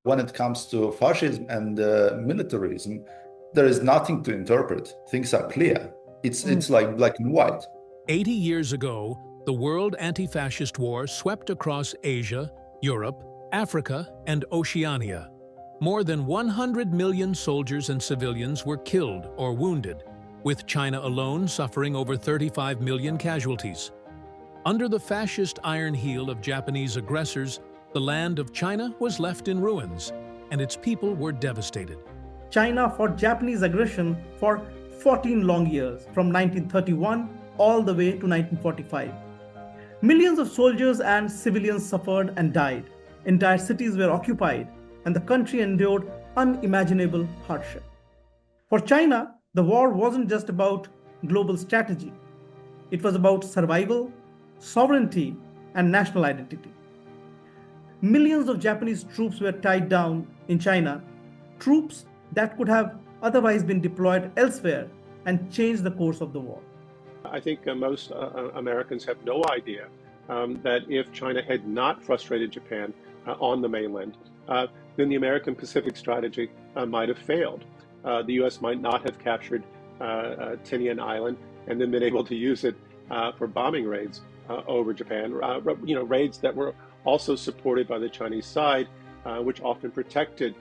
When it comes to fascism and militarism, there is nothing to interpret. Things are clear. It's like black and white. 80 years ago, the World Anti-Fascist War swept across Asia, Europe, Africa, and Oceania. More than 100 million soldiers and civilians were killed or wounded, with China alone suffering over 35 million casualties. Under the fascist iron heel of Japanese aggressors, the land of China was left in ruins, and its people were devastated. China fought Japanese aggression for 14 long years, from 1931 all the way to 1945. Millions of soldiers and civilians suffered and died. Entire cities were occupied, and the country endured unimaginable hardship. For China, the war wasn't just about global strategy. It was about survival, sovereignty, and national identity. Millions of Japanese troops were tied down in China, troops that could have otherwise been deployed elsewhere and changed the course of the war. I think most Americans have no idea that if China had not frustrated Japan on the mainland, then the American Pacific strategy might have failed. The U.S. might not have captured Tinian Island and then been able to use it for bombing raids over Japan, raids that were also supported by the Chinese side, which often protected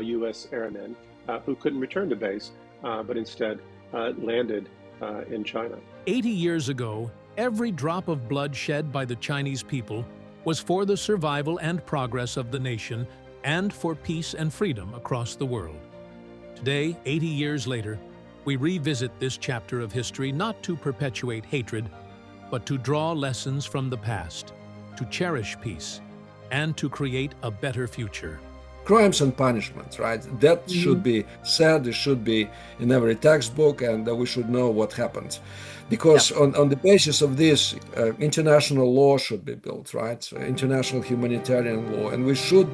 U.S. airmen who couldn't return to base, but instead landed in China. 80 years ago, every drop of blood shed by the Chinese people was for the survival and progress of the nation and for peace and freedom across the world. Today, 80 years later, we revisit this chapter of history not to perpetuate hatred, but to draw lessons from the past, to cherish peace, and to create a better future. Crimes and punishments, right? That should be said, it should be in every textbook, and we should know what happened. Because on the basis of this, international law should be built, right? So international humanitarian law, and we should,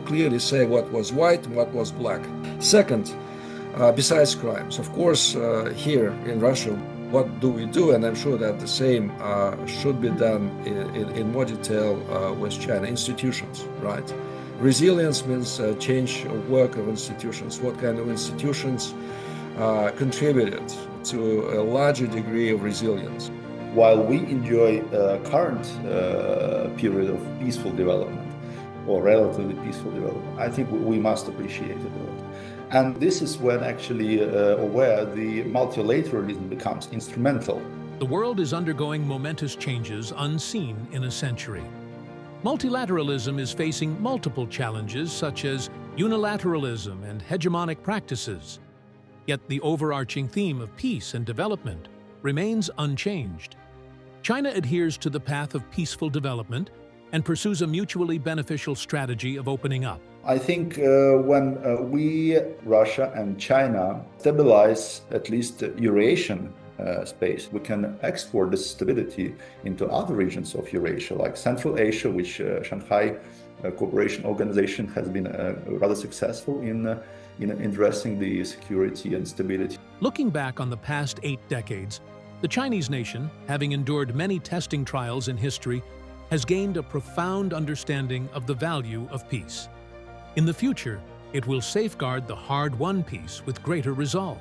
clearly say what was white and what was black. Second, besides crimes, of course, here in Russia, what do we do? And I'm sure that the same should be done in more detail with China. Institutions, right? Resilience means change of work of institutions. What kind of institutions contributed to a larger degree of resilience? While we enjoy a current period of peaceful development, or relatively peaceful development, I think we must appreciate it a lot. And this is when actually, where the multilateralism becomes instrumental. The world is undergoing momentous changes unseen in a century. Multilateralism is facing multiple challenges such as unilateralism and hegemonic practices. Yet the overarching theme of peace and development remains unchanged. China adheres to the path of peaceful development and pursues a mutually beneficial strategy of opening up. I think when we, Russia and China, stabilize at least Eurasian space, we can export this stability into other regions of Eurasia, like Central Asia, which Shanghai Cooperation Organization has been rather successful in addressing the security and stability. Looking back on the past 8 decades, the Chinese nation, having endured many testing trials in history, has gained a profound understanding of the value of peace. In the future, it will safeguard the hard-won peace with greater resolve.